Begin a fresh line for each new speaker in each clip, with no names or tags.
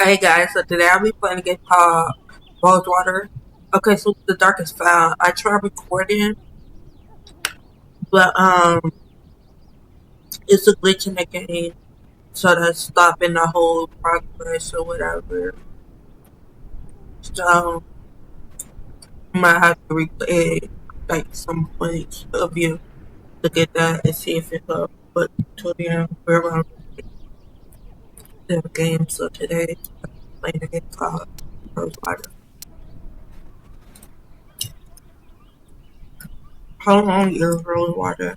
Hey guys, so today I'll be playing a game called rosewater. Okay, so the darkest found. I tried recording, but it's a glitch in the game, so that's stopping the whole progress or whatever. So I might have to replay like some points of you look at that and see if it's up. But till then, we're on the game. So today I'm playing a game called rosewater. How long is rosewater?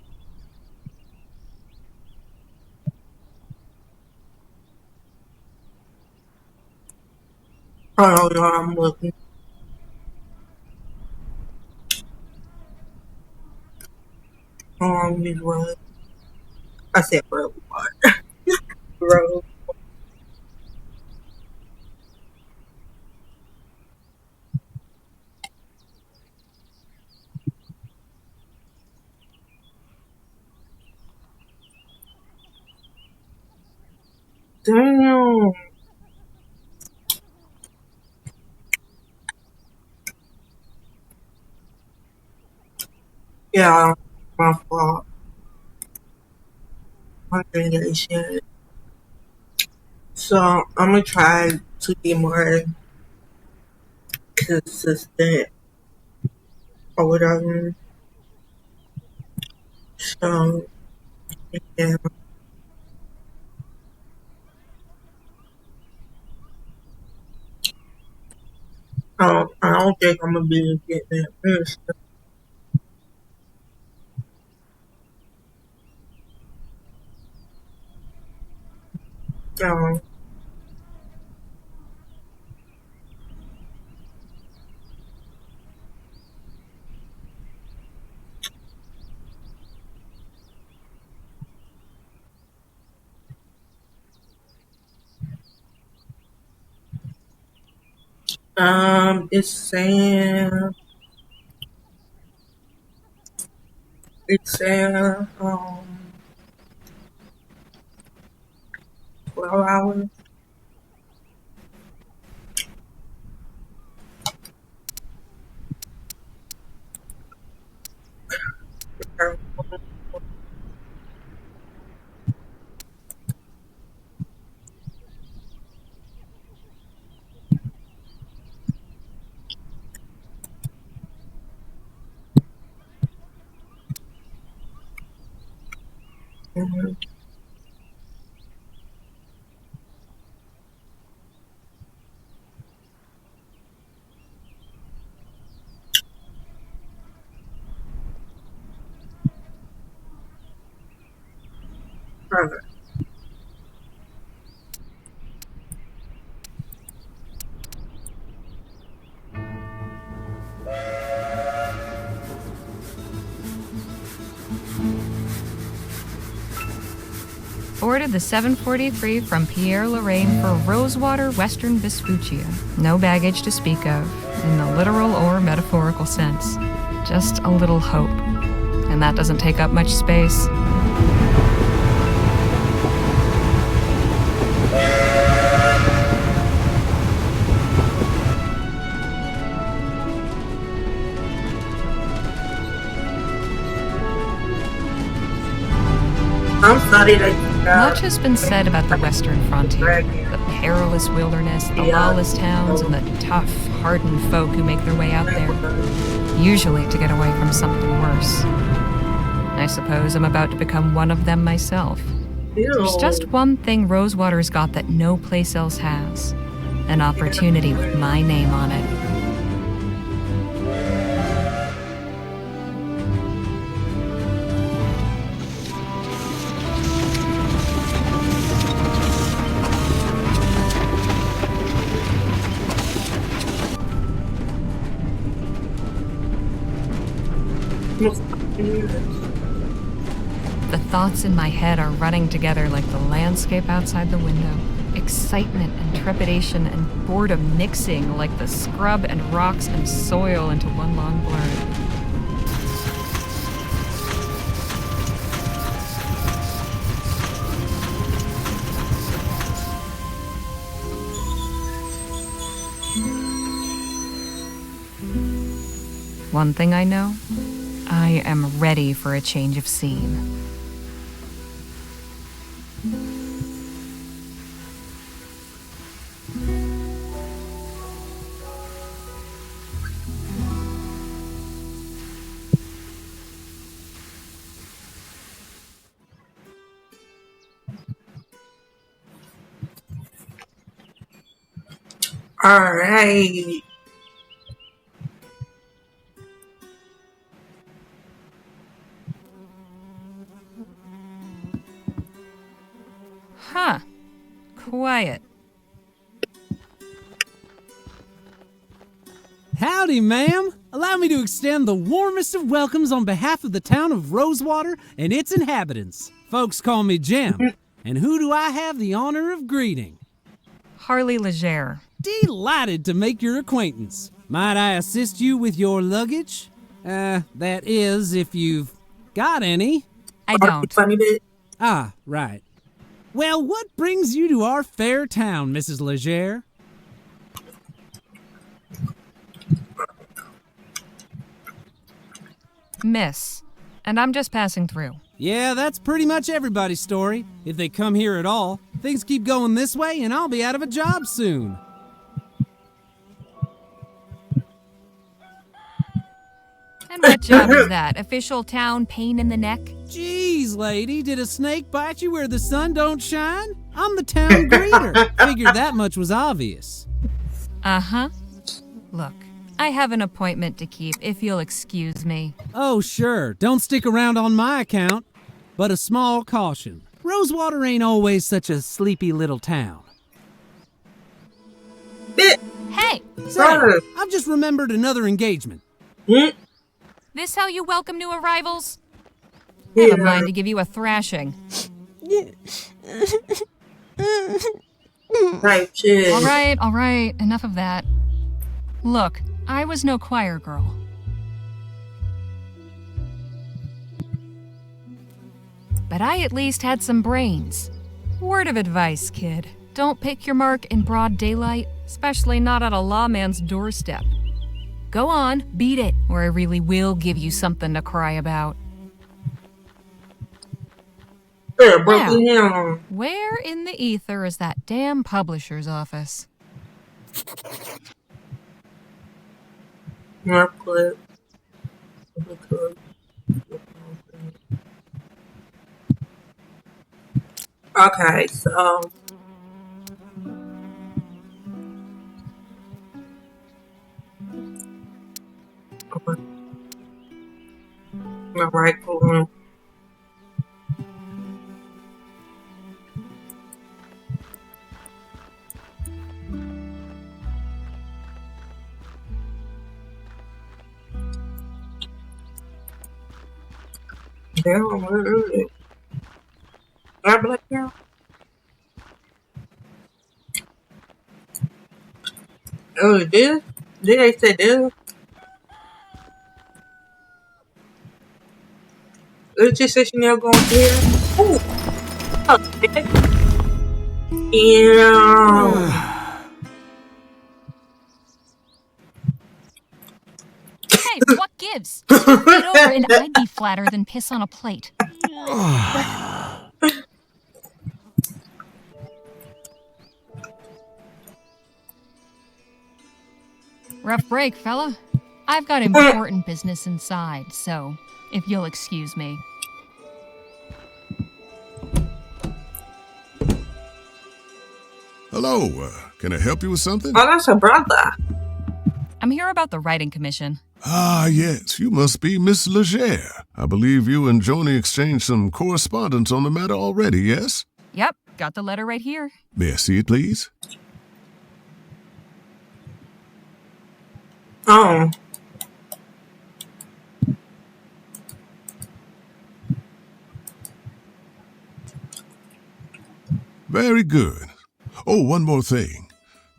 I don't know. I'm looking. How long is rose? I said rosewater. Rose. Damn. Yeah, my fault. I think that shit. So I'm gonna try to be more consistent or whatever. So yeah, I don't think I'm gonna be getting that first. So it's saying 12 hours. Mhm. Alright.
Boarded the 743 from Pierre Lorraine for Rosewater, Western Vespuccia. No baggage to speak of, in the literal or metaphorical sense. Just a little hope. And that doesn't take up much space.
I'm sorry that you
Much
got
has been said about the Western frontier. The perilous wilderness, the lawless towns, and the tough, hardened folk who make their way out there. Usually to get away from something worse. I suppose I'm about to become one of them myself. There's just one thing Rosewater's got that no place else has. An opportunity with my name on it. The thoughts in my head are running together like the landscape outside the window. Excitement and trepidation and boredom mixing like the scrub and rocks and soil into one long blur. One thing I know, I am ready for a change of scene.
All right.
Huh. Quiet.
Howdy, ma'am. Allow me to extend the warmest of welcomes on behalf of the town of Rosewater and its inhabitants. Folks call me Jim. And who do I have the honor of greeting?
Harley Legere.
Delighted to make your acquaintance. Might I assist you with your luggage? That is, if you've got any.
I don't.
Funny bit.
Ah, right. Well, what brings you to our fair town, Mrs. Legere?
Miss. And I'm just passing through.
Yeah, that's pretty much everybody's story. If they come here at all, things keep going this way and I'll be out of a job soon.
And what job is that? Official town pain in the neck?
Jeez, lady, did a snake bite you where the sun don't shine? I'm the town greeter. Figured that much was obvious.
Uh-huh. Look, I have an appointment to keep, if you'll excuse me.
Oh, sure. Don't stick around on my account. But a small caution. Rosewater ain't always such a sleepy little town.
Bit.
Hey!
Say, I've just remembered another engagement.
This how you welcome new arrivals? I
Yeah.
have a mind to give you a thrashing.
Type shit.
All right, enough of that. Look, I was no choir girl. But I at least had some brains. Word of advice, kid. Don't pick your mark in broad daylight, especially not at a lawman's doorstep. Go on, beat it, or I really will give you something to cry about.
Yeah, broken down.
Where in the ether is that damn publisher's office?
More clip. Okay, so all right, cool. Damn, where is it? I black girl. Oh, this? Did they say this? It's just that you never going here. Ooh. Okay. Yeah.
Hey, what gives? Get over and I'd be flatter than piss on a plate. Rough break, fella. I've got important business inside, so if you'll excuse me.
Hello, can I help you with something?
Oh, that's a brother.
I'm here about the writing commission.
Ah, yes, you must be Miss Legere. I believe you and Joni exchanged some correspondence on the matter already, yes?
Yep, got the letter right here.
May I see it, please?
Oh.
Very good. Oh, one more thing.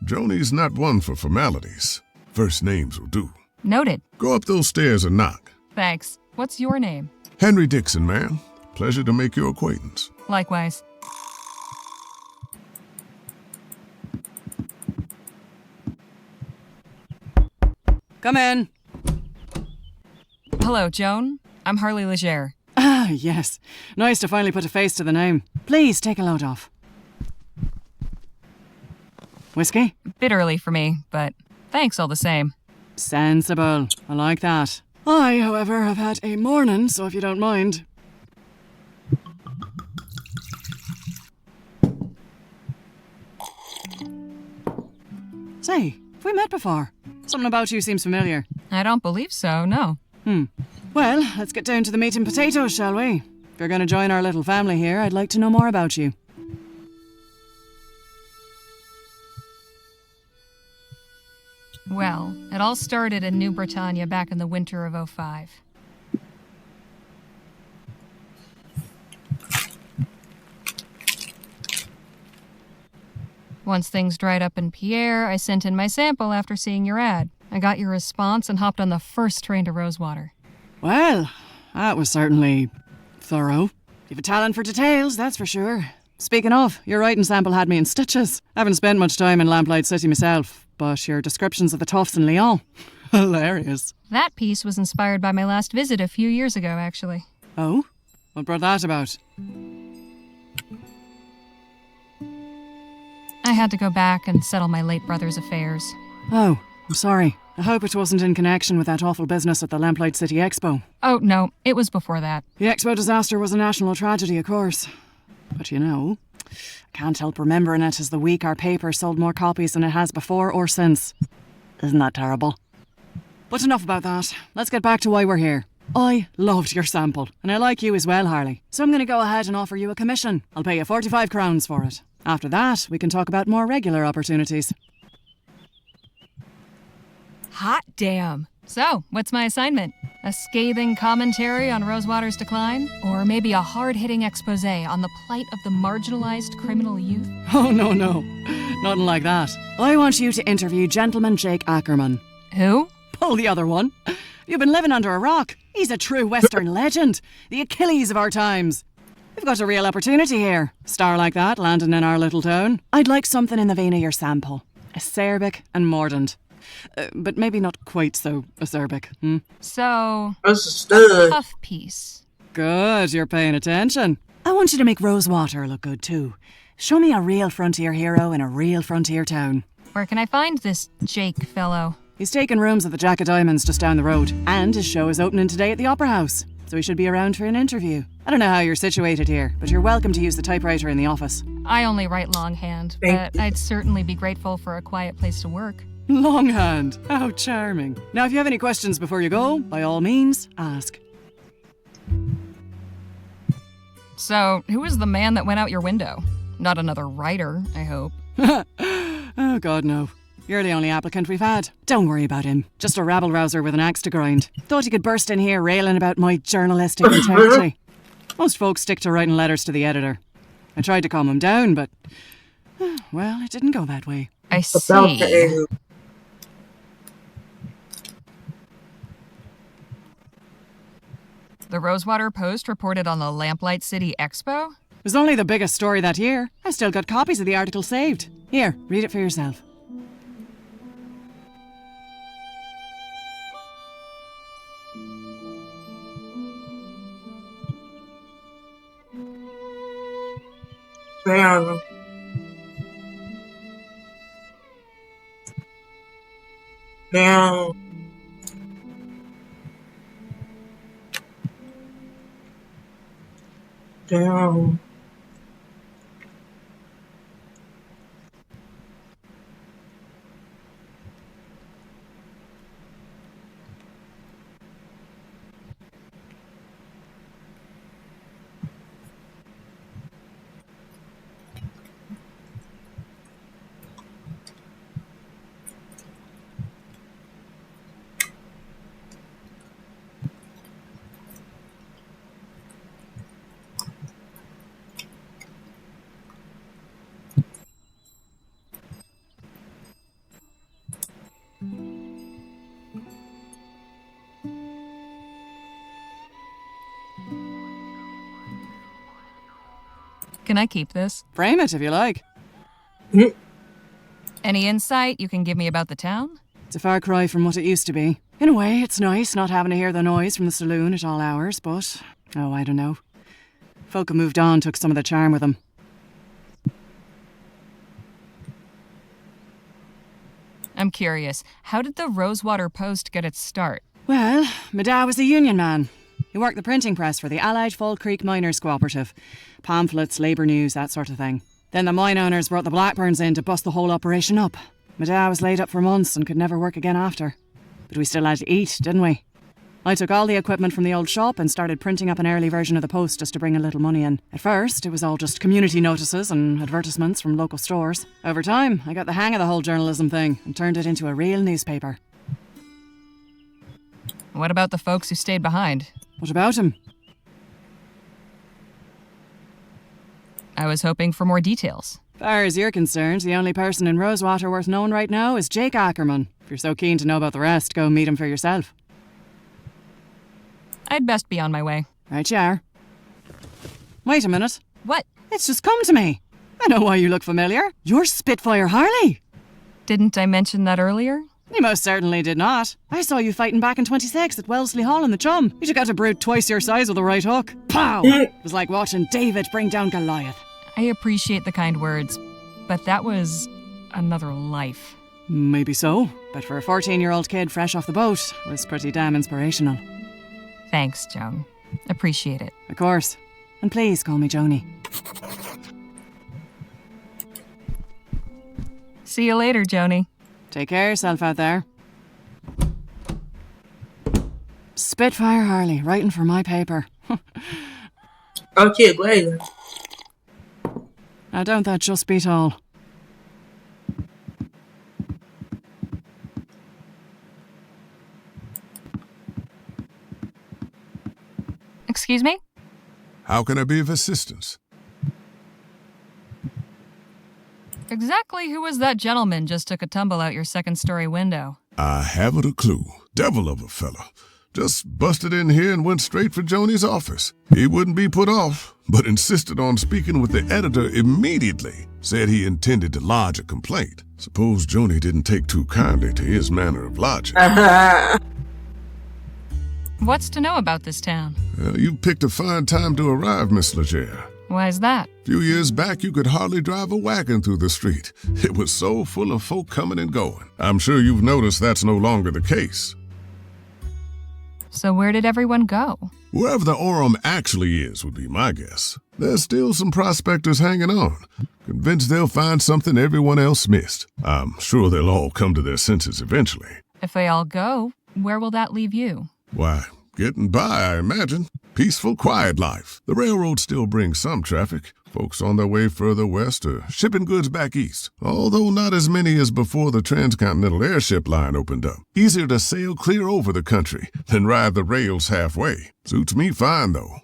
Joni's not one for formalities. First names will do.
Noted.
Go up those stairs and knock.
Thanks. What's your name?
Henry Dixon, ma'am. Pleasure to make your acquaintance.
Likewise.
Come in.
Hello, Joan. I'm Harley Leger.
Ah, yes. Nice to finally put a face to the name. Please take a load off. Whiskey?
Bit early for me, but thanks all the same.
Sensible. I like that. I, however, have had a morning, so if you don't mind. Say, have we met before? Something about you seems familiar.
I don't believe so, no.
Well, let's get down to the meat and potatoes, shall we? If you're going to join our little family here, I'd like to know more about you.
Well, it all started in New Britannia back in the winter of '05. Once things dried up in Pierre, I sent in my sample after seeing your ad. I got your response and hopped on the first train to Rosewater.
Well, that was certainly thorough. You've a talent for details, that's for sure. Speaking of, your writing sample had me in stitches. I haven't spent much time in Lamplight City myself, but your descriptions of the toughs in Lyon, hilarious.
That piece was inspired by my last visit a few years ago, actually.
Oh? What brought that about?
I had to go back and settle my late brother's affairs.
Oh, I'm sorry. I hope it wasn't in connection with that awful business at the Lamplight City Expo.
Oh, no, it was before that.
The Expo disaster was a national tragedy, of course. But you know, I can't help remembering it as the week our paper sold more copies than it has before or since. Isn't that terrible? But enough about that. Let's get back to why we're here. I loved your sample, and I like you as well, Harley. So I'm going to go ahead and offer you a commission. I'll pay you 45 crowns for it. After that, we can talk about more regular opportunities.
Hot damn. So, what's my assignment? A scathing commentary on Rosewater's decline? Or maybe a hard-hitting expose on the plight of the marginalized criminal youth?
Oh, no. Nothing like that. I want you to interview Gentleman Jake Ackerman.
Who?
Pull the other one. You've been living under a rock. He's a true Western legend. The Achilles of our times. We've got a real opportunity here. Star like that landing in our little town. I'd like something in the vein of your sample. Acerbic and mordant. But maybe not quite so acerbic.
So,
That's a stud.
tough piece.
Good, you're paying attention. I want you to make Rosewater look good too. Show me a real frontier hero in a real frontier town.
Where can I find this Jake fellow?
He's taking rooms at the Jack of Diamonds just down the road. And his show is opening today at the Opera House. So he should be around for an interview. I don't know how you're situated here, but you're welcome to use the typewriter in the office.
I only write longhand, but I'd certainly be grateful for a quiet place to work.
Longhand. How charming. Now, if you have any questions before you go, by all means, ask.
So, who was the man that went out your window? Not another writer, I hope.
Oh, God, no. You're the only applicant we've had. Don't worry about him. Just a rabble-rouser with an axe to grind. Thought he could burst in here railing about my journalistic integrity. Most folks stick to writing letters to the editor. I tried to calm him down, but... well, it didn't go that way.
I
About the
see.
egg.
The Rosewater Post reported on the Lamplight City Expo?
It was only the biggest story that year. I've still got copies of the article saved. Here, read it for yourself.
Damn. Damn. Damn.
Can I keep this?
Frame it if you like.
Any insight you can give me about the town?
It's a far cry from what it used to be. In a way, it's nice not having to hear the noise from the saloon at all hours, but, oh, I don't know. Folk who moved on took some of the charm with them.
I'm curious, how did the Rosewater Post get its start?
Well, my dad was a union man. He worked the printing press for the Allied Fall Creek Miners Cooperative. Pamphlets, labour news, that sort of thing. Then the mine owners brought the Blackburns in to bust the whole operation up. My dad was laid up for months and could never work again after. But we still had to eat, didn't we? I took all the equipment from the old shop and started printing up an early version of the Post just to bring a little money in. At first, it was all just community notices and advertisements from local stores. Over time, I got the hang of the whole journalism thing and turned it into a real newspaper.
What about the folks who stayed behind?
What about him?
I was hoping for more details.
Far as you're concerned, the only person in Rosewater worth knowing right now is Jake Ackerman. If you're so keen to know about the rest, go meet him for yourself.
I'd best be on my way.
Right you are. Wait a minute.
What?
It's just come to me. I know why you look familiar. You're Spitfire Harley.
Didn't I mention that earlier?
You most certainly did not. I saw you fighting back in 26 at Wellesley Hall in the Chum. You took out a brute twice your size with a right hook. Pow! It was like watching David bring down Goliath.
I appreciate the kind words, but that was another life.
Maybe so, but for a 14-year-old kid fresh off the boat, it was pretty damn inspirational.
Thanks, Joan. Appreciate it.
Of course. And please call me Joni.
See you later, Joni.
Take care of yourself out there. Spitfire Harley, writing for my paper.
Okay, great.
Now don't that just beat all?
Excuse me?
How can I be of assistance?
Exactly who was that gentleman just took a tumble out your second-story window?
I haven't a clue. Devil of a fella. Just busted in here and went straight for Joni's office. He wouldn't be put off, but insisted on speaking with the editor immediately. Said he intended to lodge a complaint. Suppose Joni didn't take too kindly to his manner of lodging.
What's to know about this town?
Well, you picked a fine time to arrive, Miss Legere.
Why's that?
A few years back, you could hardly drive a wagon through the street. It was so full of folk coming and going. I'm sure you've noticed that's no longer the case.
So where did everyone go?
Wherever the Orem actually is would be my guess. There's still some prospectors hanging on, convinced they'll find something everyone else missed. I'm sure they'll all come to their senses eventually.
If they all go, where will that leave you?
Why, getting by, I imagine. Peaceful, quiet life. The railroad still brings some traffic. Folks on their way further west or shipping goods back east. Although not as many as before the transcontinental airship line opened up. Easier to sail clear over the country than ride the rails halfway. Suits me fine, though.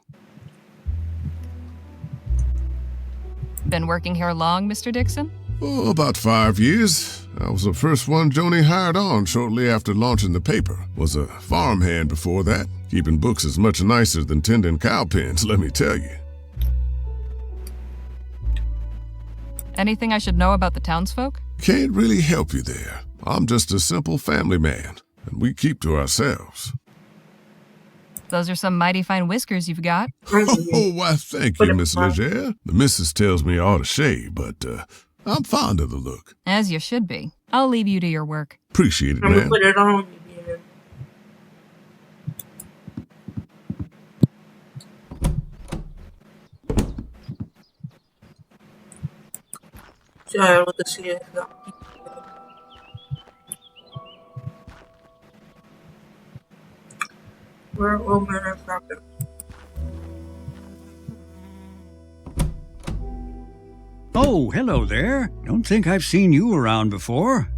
Been working here long, Mr. Dixon?
Oh, about 5 years. I was the first one Joni hired on shortly after launching the paper. Was a farmhand before that. Keeping books is much nicer than tending cow pens, let me tell you.
Anything I should know about the townsfolk?
Can't really help you there. I'm just a simple family man, and we keep to ourselves.
Those are some mighty fine whiskers you've got.
Oh, why, thank you, Miss Legere. The missus tells me I ought to shave, but I'm fond of the look.
As you should be. I'll leave you to your work.
Appreciate it,
I'm gonna
ma'am.
put it on. Yeah, look at see it. We're over in Falcon.
Oh, hello there. Don't think I've seen you around before.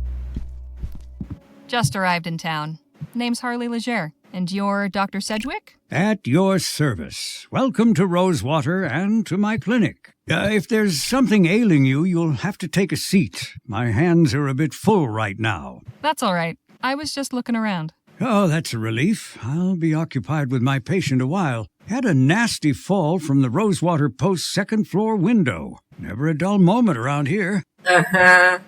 Just arrived in town. Name's Harley Legere. And you're Dr. Sedgwick?
At your service. Welcome to Rosewater and to my clinic. If there's something ailing you, you'll have to take a seat. My hands are a bit full right now.
That's all right. I was just looking around.
Oh, that's a relief. I'll be occupied with my patient a while. Had a nasty fall from the Rosewater Post second-floor window. Never a dull moment around here.
Uh-huh.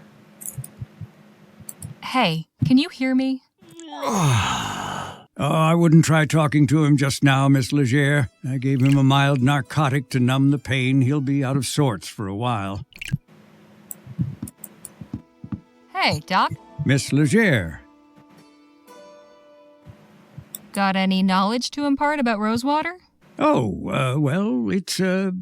Hey, can you hear me?
Oh, I wouldn't try talking to him just now, Miss Leger. I gave him a mild narcotic to numb the pain. He'll be out of sorts for a while.
Hey, Doc.
Miss Leger.
Got any knowledge to impart about Rosewater?
Oh, well, it's a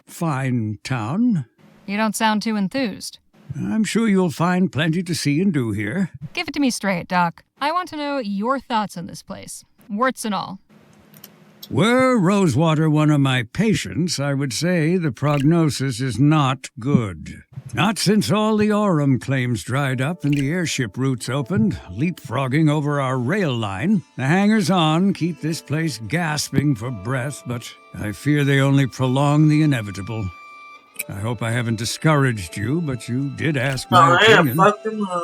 fine town.
You don't sound too enthused.
I'm sure you'll find plenty to see and do here.
Give it to me straight, Doc. I want to know your thoughts on this place. Warts and all.
Were Rosewater one of my patients, I would say the prognosis is not good. Not since all the Aurum claims dried up and the airship routes opened, leapfrogging over our rail line. The hangers-on keep this place gasping for breath, but I fear they only prolong the inevitable. I hope I haven't discouraged you, but you did ask my opinion.
Fuck them up.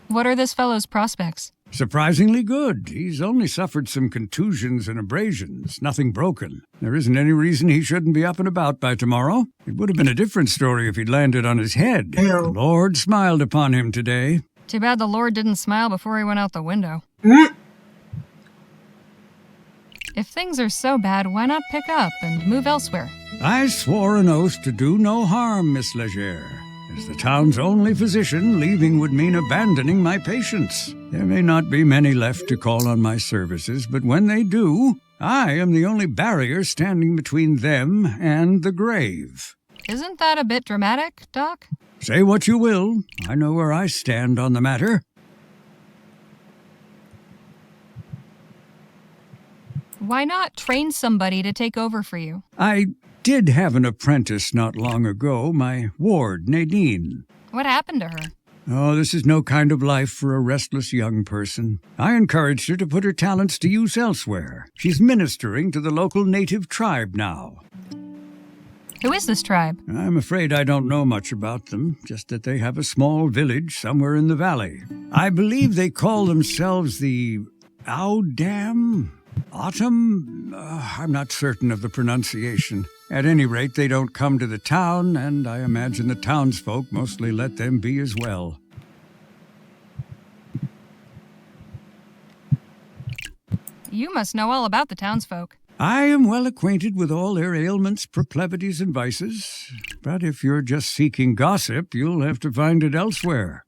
What are this fellow's prospects?
Surprisingly good. He's only suffered some contusions and abrasions, nothing broken. There isn't any reason he shouldn't be up and about by tomorrow. It would have been a different story if he'd landed on his head. The Lord smiled upon him today.
Too bad the Lord didn't smile before he went out the window. If things are so bad, why not pick up and move elsewhere?
I swore an oath to do no harm, Miss Leger. As the town's only physician, leaving would mean abandoning my patients. There may not be many left to call on my services, but when they do, I am the only barrier standing between them and the grave.
Isn't that a bit dramatic, Doc?
Say what you will. I know where I stand on the matter.
Why not train somebody to take over for you?
I did have an apprentice not long ago, my ward, Nadine.
What happened to her?
Oh, this is no kind of life for a restless young person. I encouraged her to put her talents to use elsewhere. She's ministering to the local native tribe now.
Who is this tribe?
I'm afraid I don't know much about them, just that they have a small village somewhere in the valley. I believe they call themselves the Audam? Autumn? I'm not certain of the pronunciation. At any rate, they don't come to the town, and I imagine the townsfolk mostly let them be as well.
You must know all about the townsfolk.
I am well acquainted with all their ailments, proclivities, and vices. But if you're just seeking gossip, you'll have to find it elsewhere.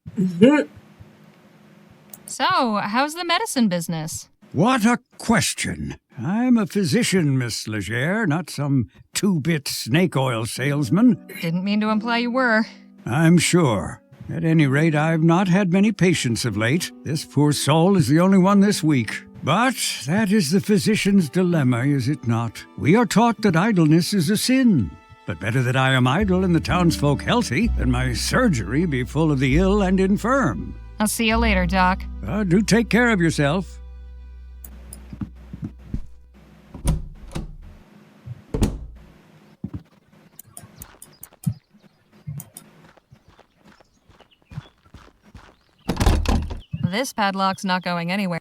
So, how's the medicine business?
What a question. I'm a physician, Miss Leger, not some two-bit snake oil salesman.
Didn't mean to imply you were.
I'm sure. At any rate, I've not had many patients of late. This poor soul is the only one this week. But that is the physician's dilemma, is it not? We are taught that idleness is a sin. But better that I am idle and the townsfolk healthy than my surgery be full of the ill and infirm.
I'll see you later, Doc.
Do take care of yourself.
This padlock's not going anywhere.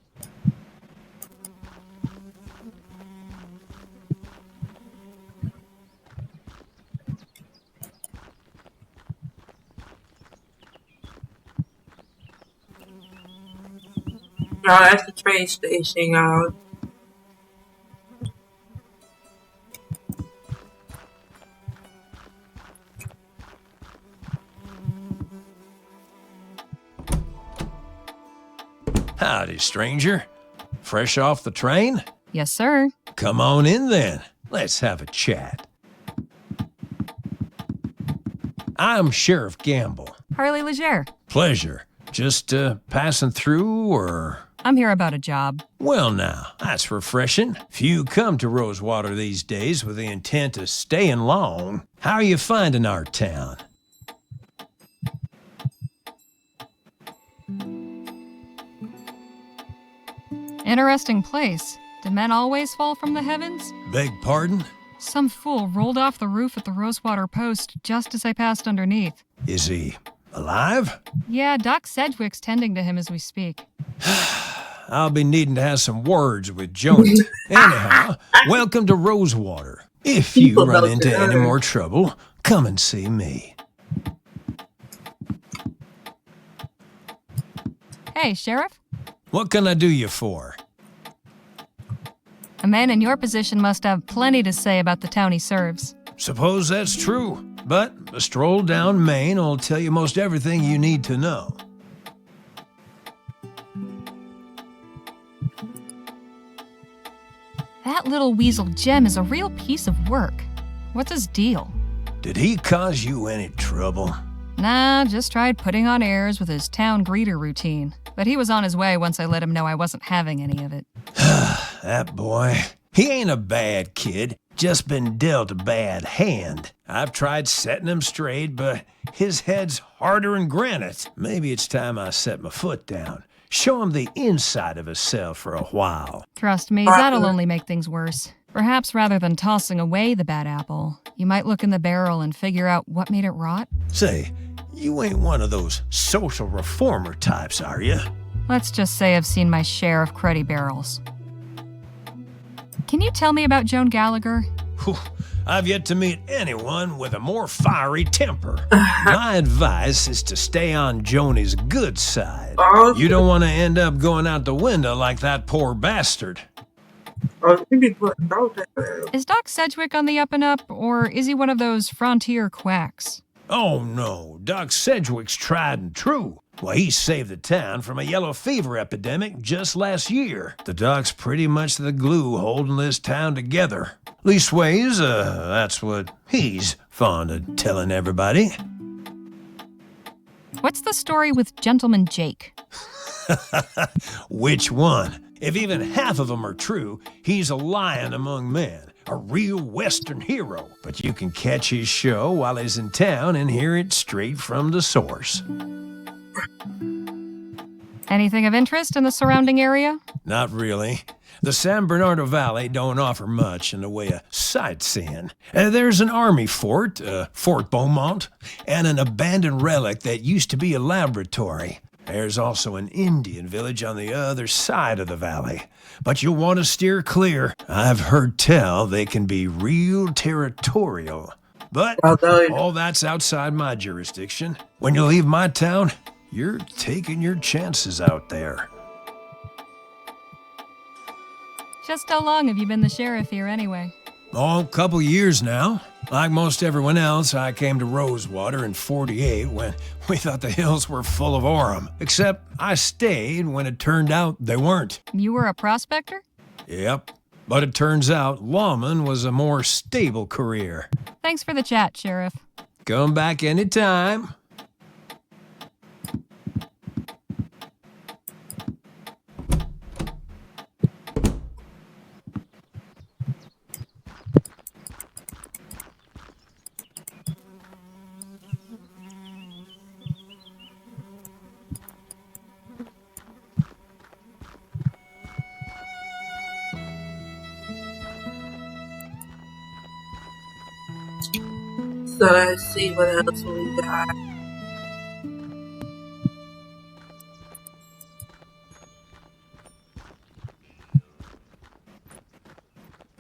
No, that's the train station, y'all.
Howdy, stranger. Fresh off the train?
Yes, sir.
Come on in then. Let's have a chat. I'm Sheriff Gamble.
Harley Leger.
Pleasure. Just passing through, or?
I'm here about a job.
Well now, that's refreshing. Few come to Rosewater these days with the intent of staying long. How are you finding our town?
Interesting place. Do men always fall from the heavens?
Beg pardon?
Some fool rolled off the roof at the Rosewater post just as I passed underneath.
Is he alive?
Yeah, Doc Sedgwick's tending to him as we speak.
I'll be needing to have some words with Joni. Anyhow, welcome to Rosewater. If you run into any more trouble, come and see me.
Hey, Sheriff?
What can I do you for?
A man in your position must have plenty to say about the town he serves.
Suppose that's true, but a stroll down Main will tell you most everything you need to know.
That little weasel Jem is a real piece of work. What's his deal?
Did he cause you any trouble?
Nah, just tried putting on airs with his town greeter routine. But he was on his way once I let him know I wasn't having any of it.
That boy. He ain't a bad kid, just been dealt a bad hand. I've tried setting him straight, but his head's harder than granite. Maybe it's time I set my foot down. Show him the inside of himself for a while.
Trust me, that'll only make things worse. Perhaps rather than tossing away the bad apple, you might look in the barrel and figure out what made it rot.
Say, you ain't one of those social reformer types, are you?
Let's just say I've seen my share of cruddy barrels. Can you tell me about Joan Gallagher?
Whew, I've yet to meet anyone with a more fiery temper. My advice is to stay on Joni's good side. You don't want to end up going out the window like that poor bastard.
Is Doc Sedgwick on the up and up, or is he one of those frontier quacks?
Oh no, Doc Sedgwick's tried and true. Well, he saved the town from a yellow fever epidemic just last year. The doc's pretty much the glue holding this town together. Leastways, that's what he's fond of telling everybody.
What's the story with Gentleman Jake?
Which one? If even half of them are true, he's a lion among men, a real Western hero. But you can catch his show while he's in town and hear it straight from the source.
Anything of interest in the surrounding area?
Not really. The San Bernardino Valley don't offer much in the way of sightseeing. There's an army fort, Fort Beaumont, and an abandoned relic that used to be a laboratory. There's also an Indian village on the other side of the valley. But you'll want to steer clear. I've heard tell they can be real territorial. But all that's outside my jurisdiction. When you leave my town, you're taking your chances out there.
Just how long have you been the sheriff here anyway?
Oh, a couple years now. Like most everyone else, I came to Rosewater in '48 when we thought the hills were full of Orem. Except I stayed when it turned out they weren't.
You were a prospector?
Yep. But it turns out lawman was a more stable career.
Thanks for the chat, Sheriff.
Come back anytime.
So let's see what else we got.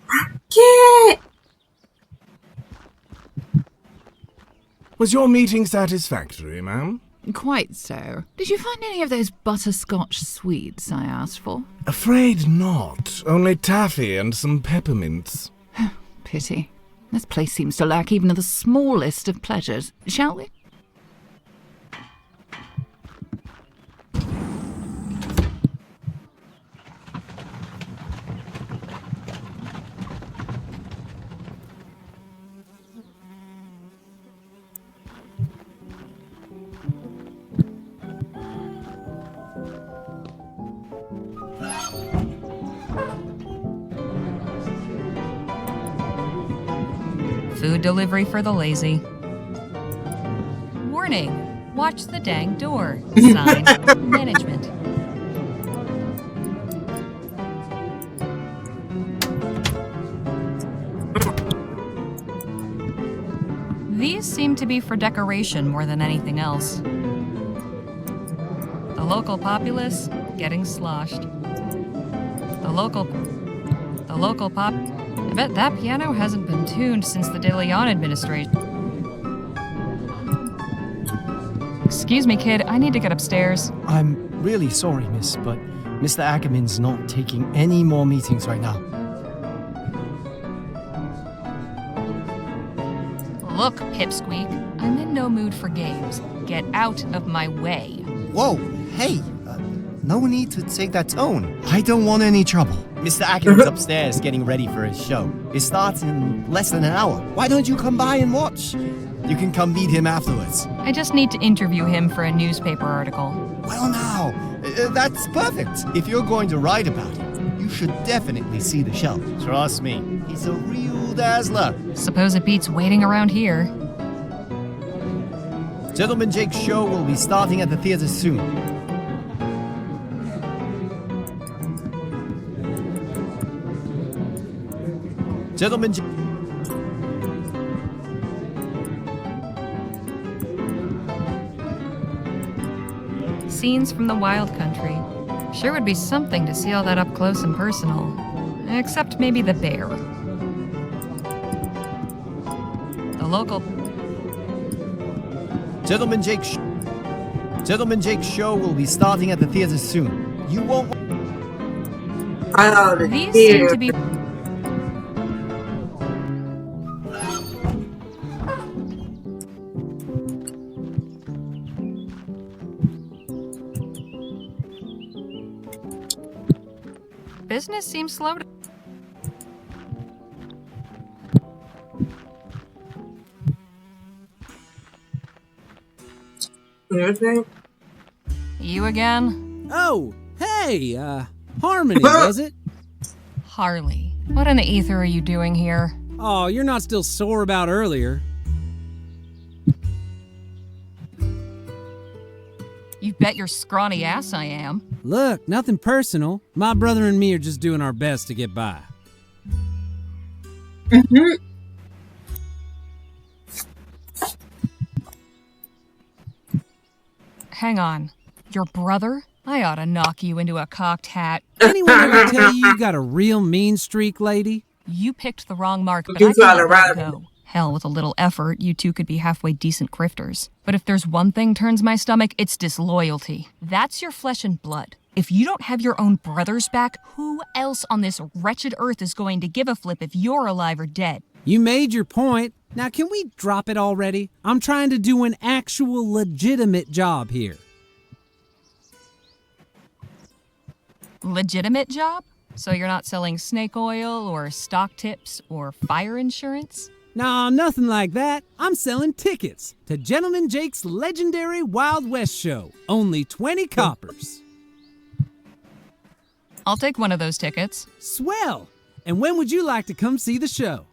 Rocket!
Was your meeting satisfactory, ma'am?
Quite so. Did you find any of those butterscotch sweets I asked for?
Afraid not. Only taffy and some peppermints.
Pity. This place seems to lack even the smallest of pleasures. Shall we?
Food delivery for the lazy. Warning, watch the dang door. Sign, management. These seem to be for decoration more than anything else. The local populace getting sloshed. The local pop. I bet that piano hasn't been tuned since the De Leon administration. Excuse me, kid. I need to get upstairs.
I'm really sorry, miss, but Mr. Ackerman's not taking any more meetings right now.
Look, Pipsqueak, I'm in no mood for games. Get out of my way.
Whoa, hey, no need to take that tone. I don't want any trouble. Mr. Ackerman's upstairs getting ready for his show. It starts in less than an hour. Why don't you come by and watch? You can come meet him afterwards.
I just need to interview him for a newspaper article.
Well now, that's perfect. If you're going to write about it, you should definitely see the show. Trust me, he's a real dazzler.
Suppose it beats waiting around here.
Gentleman Jake's show will be starting at the theater soon. Gentleman Jake...
Scenes from the wild country. Sure would be something to see all that up close and personal. Except maybe the bear. The local...
Gentleman Jake's show will be starting at the theater soon. You won't...
These seem to be... Business seems slow to... You again?
Oh, hey, Harmony, was it?
Harley. What in the ether are you doing here?
Oh, you're not still sore about earlier.
You bet your scrawny ass I am.
Look, nothing personal. My brother and me are just doing our best to get by.
Hang on. Your brother? I ought to knock you into a cocked hat.
Anyone ever tell you got a real mean streak, lady?
You picked the wrong mark, but
You
I can't
gotta
let
ride
go. Hell, with a little effort, you two could be halfway decent grifters. But if there's one thing turns my stomach, it's disloyalty. That's your flesh and blood. If you don't have your own brothers back, who else on this wretched earth is going to give a flip if you're alive or dead?
You made your point. Now can we drop it already? I'm trying to do an actual legitimate job here.
Legitimate job? So you're not selling snake oil or stock tips or fire insurance?
Nah, nothing like that. I'm selling tickets to Gentleman Jake's legendary Wild West show. Only 20 coppers.
I'll take one of those tickets.
Swell! And when would you like to come see the show?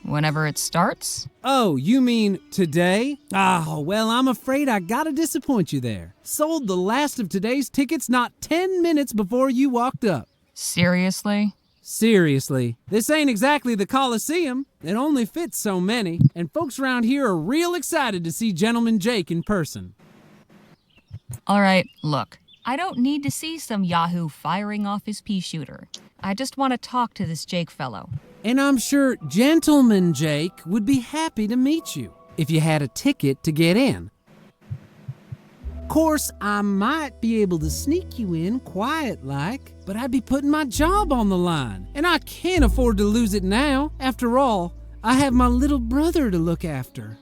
Whenever it starts?
Oh, you mean today? Oh, well, I'm afraid I gotta disappoint you there. Sold the last of today's tickets not 10 minutes before you walked up.
Seriously?
Seriously, this ain't exactly the Coliseum. It only fits so many, and folks around here are real excited to see Gentleman Jake in person.
All right, look. I don't need to see some yahoo firing off his pea shooter. I just want to talk to this Jake fellow.
And I'm sure Gentleman Jake would be happy to meet you if you had a ticket to get in. Course, I might be able to sneak you in quiet-like, but I'd be putting my job on the line, and I can't afford to lose it now. After all, I have my little brother to look after.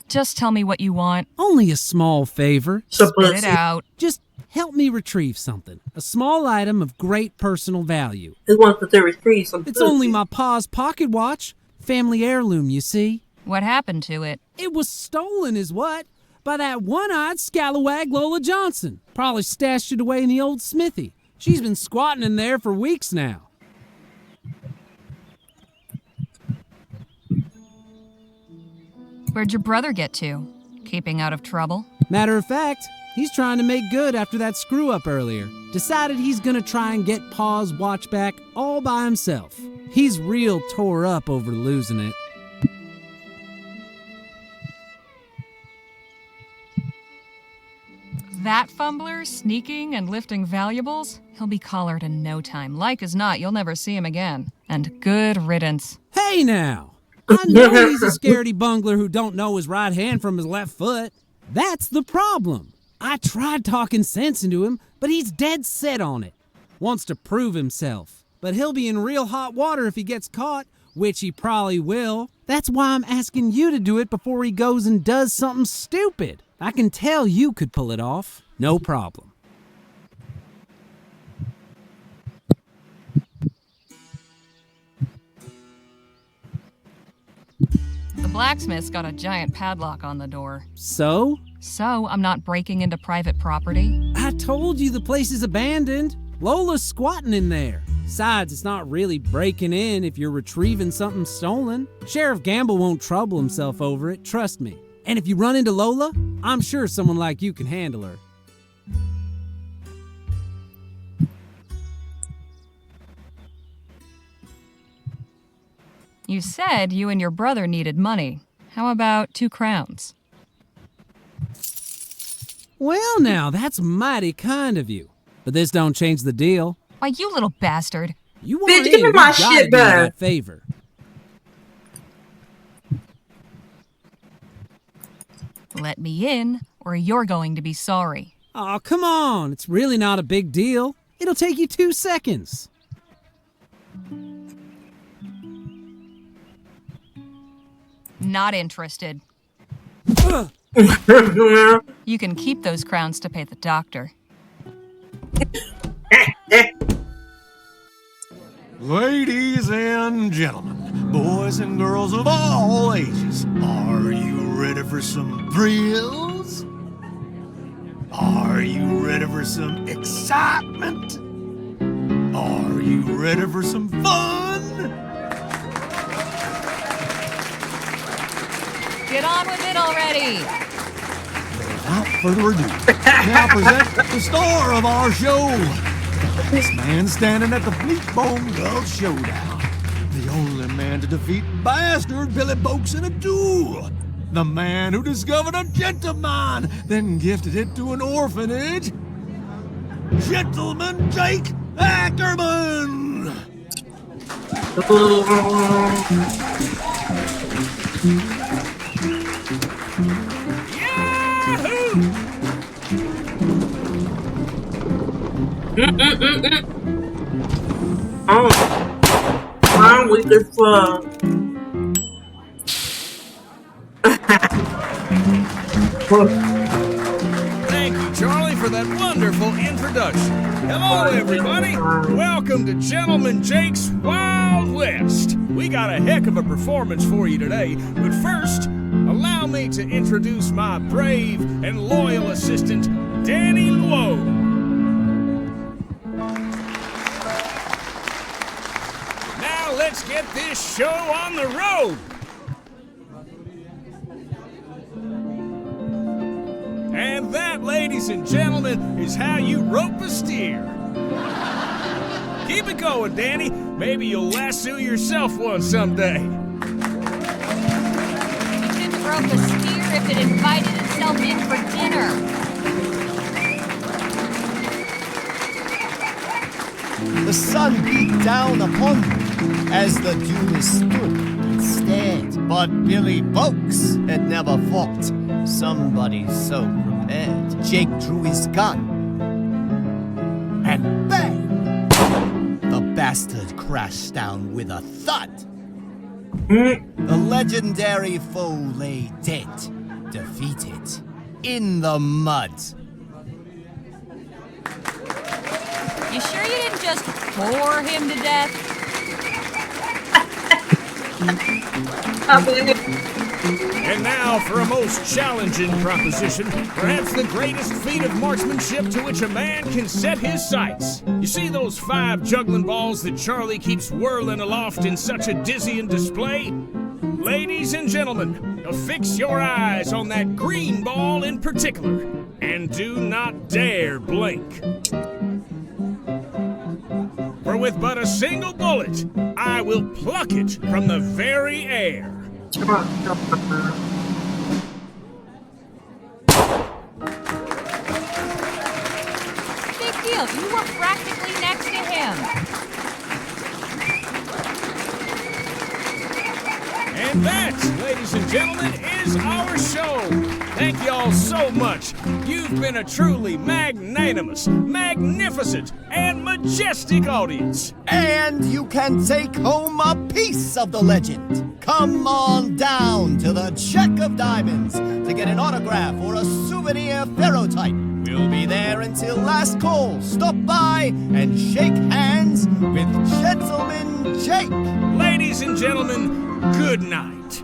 Just tell me what you want.
Only a small favor.
Spit it out.
Just help me retrieve something. A small item of great personal value.
It wants to retrieve some
It's only my pa's pocket watch. Family heirloom, you see.
What happened to it?
It was stolen is what? By that one-eyed scalawag Lola Johnson. Probably stashed it away in the old smithy. She's been squatting in there for weeks now.
Where'd your brother get to? Keeping out of trouble?
Matter of fact, he's trying to make good after that screw-up earlier. Decided he's gonna try and get Pa's watch back all by himself. He's real tore up over losing it.
That fumbler, sneaking and lifting valuables? He'll be collared in no time. Like as not, you'll never see him again. And good riddance.
Hey now! I know he's a scaredy bungler who don't know his right hand from his left foot. That's the problem. I tried talking sense into him, but he's dead set on it. Wants to prove himself. But he'll be in real hot water if he gets caught, which he probably will. That's why I'm asking you to do it before he goes and does something stupid. I can tell you could pull it off. No problem.
The blacksmith's got a giant padlock on the door.
So?
So I'm not breaking into private property?
I told you the place is abandoned. Lola's squatting in there. Besides, it's not really breaking in if you're retrieving something stolen. Sheriff Gamble won't trouble himself over it, trust me. And if you run into Lola, I'm sure someone like you can handle her.
You said you and your brother needed money. How about 2 crowns?
Well now, that's mighty kind of you. But this don't change the deal.
Why, you little bastard.
You want
Bitch,
in,
give me
you
my
gotta
shit
do me
back.
that favor.
Let me in, or you're going to be sorry.
Oh, come on. It's really not a big deal. It'll take you 2 seconds.
Not interested. You can keep those crowns to pay the doctor.
Ladies and gentlemen, boys and girls of all ages, are you ready for some thrills? Are you ready for some excitement? Are you ready for some fun?
Get on with it already!
Without further ado, now present the star of our show. This man standing at the Fleetbone Gulch Showdown. The only man to defeat bastard Billy Boakes in a duel. The man who discovered a gentleman, then gifted it to an orphanage. Gentleman Jake Ackerman!
Oh, I'm weak as fuck.
Thank you, Charlie, for that wonderful introduction. Hello, everybody. Welcome to Gentleman Jake's Wild West. We got a heck of a performance for you today, but first, allow me to introduce my brave and loyal assistant, Danny Luo. Now let's get this show on the road. And that, ladies and gentlemen, is how you rope a steer. Keep it going, Danny. Maybe you'll lasso yourself one someday.
You didn't rope a steer if it invited itself in for dinner.
The sun beat down upon them as the duelist stood and stared. But Billy Boakes had never fought somebody so prepared. Jake drew his gun, and bang! The bastard crashed down with a thud. The legendary foe lay dead, defeated, in the mud.
You sure you didn't just bore him to death?
And now for a most challenging proposition, perhaps the greatest feat of marksmanship to which a man can set his sights. You see those 5 juggling balls that Charlie keeps whirling aloft in such a dizzying display? Ladies and gentlemen, fix your eyes on that green ball in particular, and do not dare blink. For with but a single bullet, I will pluck it from the very air.
Big deal. You were practically next to him.
And that, ladies and gentlemen, is our show. Thank y'all so much. You've been a truly magnanimous, magnificent, and majestic audience.
And you can take home a piece of the legend. Come on down to the Check of Diamonds to get an autograph or a souvenir ferrotype. We'll be there until last call. Stop by and shake hands with Gentleman Jake.
Ladies and gentlemen, good night.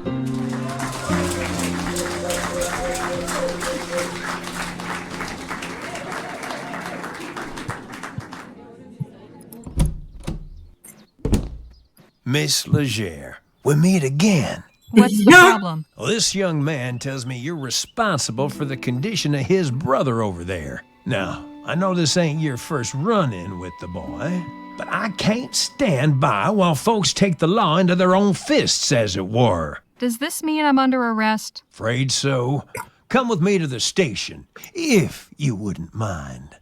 Miss Legere, we meet again.
What's the problem?
Well, this young man tells me you're responsible for the condition of his brother over there. Now, I know this ain't your first run-in with the boy, but I can't stand by while folks take the law into their own fists, as it were.
Does this mean I'm under arrest?
Afraid so. Come with me to the station, if you wouldn't mind.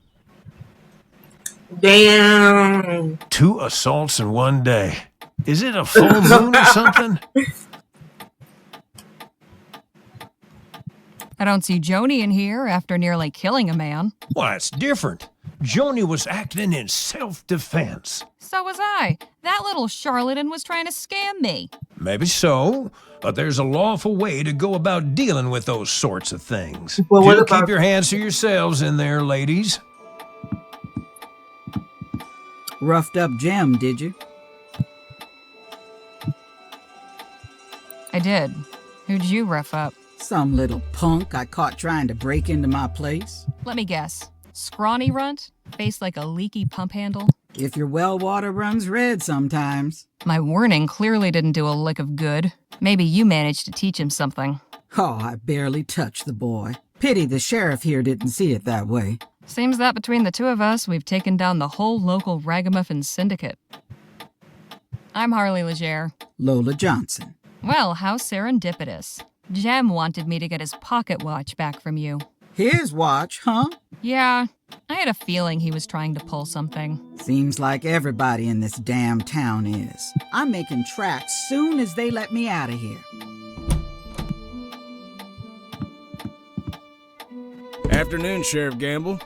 Damn.
2 assaults in one day. Is it a full moon or something?
I don't see Joni in here after nearly killing a man.
Why, it's different. Joni was acting in self-defense.
So was I. That little charlatan was trying to scam me.
Maybe so, but there's a lawful way to go about dealing with those sorts of things.
Well, what
Do
about-
keep your hands to yourselves in there, ladies.
Roughed up Jem, did you?
I did. Who'd you rough up?
Some little punk I caught trying to break into my place.
Let me guess. Scrawny runt? Face like a leaky pump handle?
If your well water runs red sometimes.
My warning clearly didn't do a lick of good. Maybe you managed to teach him something.
Oh, I barely touched the boy. Pity the sheriff here didn't see it that way.
Seems that between the two of us, we've taken down the whole local ragamuffin syndicate. I'm Harley Legere.
Lola Johnson.
Well, how serendipitous. Jem wanted me to get his pocket watch back from you.
His watch, huh?
Yeah, I had a feeling he was trying to pull something.
Seems like everybody in this damn town is. I'm making tracks soon as they let me out of here.
Afternoon, Sheriff Gamble.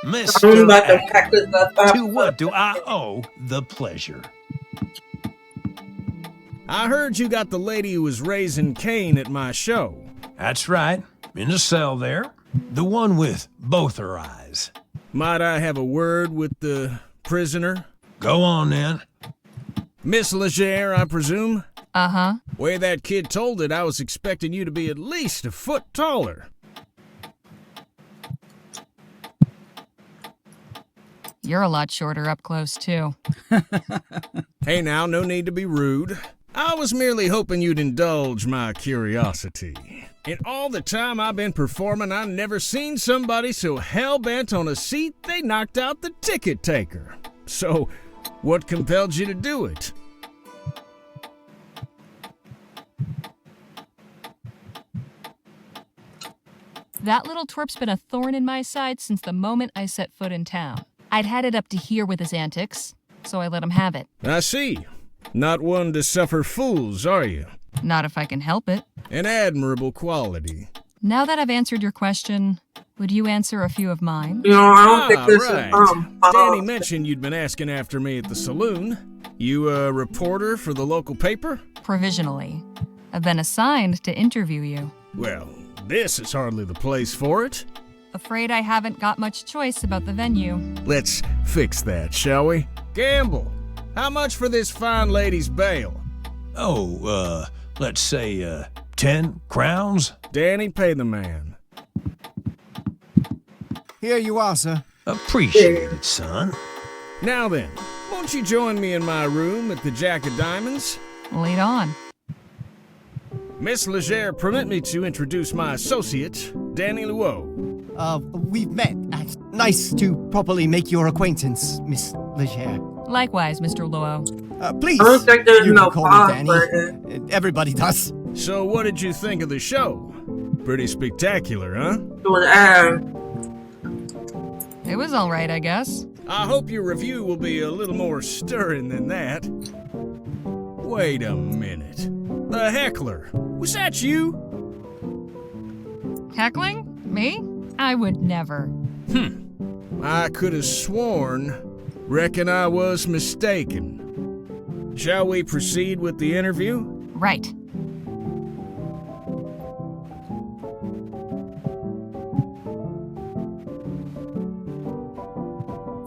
I'm
Mr.
about to
Acker,
pack this up.
to what do I owe the pleasure?
I heard you got the lady who was raising Cain at my show.
That's right, in the cell there. The one with both her eyes.
Might I have a word with the prisoner?
Go on, then.
Miss Legere, I presume?
Uh-huh.
Way that kid told it, I was expecting you to be at least a foot taller.
You're a lot shorter up close, too.
Hey now, no need to be rude. I was merely hoping you'd indulge my curiosity. In all the time I've been performing, I've never seen somebody so hell-bent on a seat they knocked out the ticket taker. So, what compelled you to do it?
That little twerp's been a thorn in my side since the moment I set foot in town. I'd had it up to here with his antics, so I let him have it.
I see. Not one to suffer fools, are you?
Not if I can help it.
An admirable quality.
Now that I've answered your question, would you answer a few of mine?
You know, I don't think this
right.
is
Danny mentioned you'd been asking after me at the saloon. You a reporter for the local paper?
Provisionally. I've been assigned to interview you.
Well, this is hardly the place for it.
Afraid I haven't got much choice about the venue.
Let's fix that, shall we? Gamble, how much for this fine lady's bail?
Oh, let's say, 10 crowns?
Danny, pay the man.
Here you are, sir.
Appreciate it, son.
Now then, won't you join me in my room at the Jack of Diamonds?
Lead on.
Miss Legere, permit me to introduce my associate, Danny Luo.
We've met. Nice to properly make your acquaintance, Miss Legere.
Likewise, Mr. Luo.
Please,
I don't think there's
you
no
can call
pause
me
for
Danny.
it.
Everybody does.
So what did you think of the show? Pretty spectacular, huh?
It was all right, I guess.
I hope your review will be a little more stirring than that. Wait a minute. The heckler. Was that you?
Heckling? Me? I would never.
I could have sworn. Reckon I was mistaken. Shall we proceed with the interview?
Right.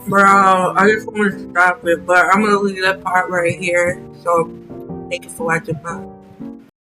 Bro, I just want to stop it, but I'm gonna leave that part right here. So, thank you for watching. Bye.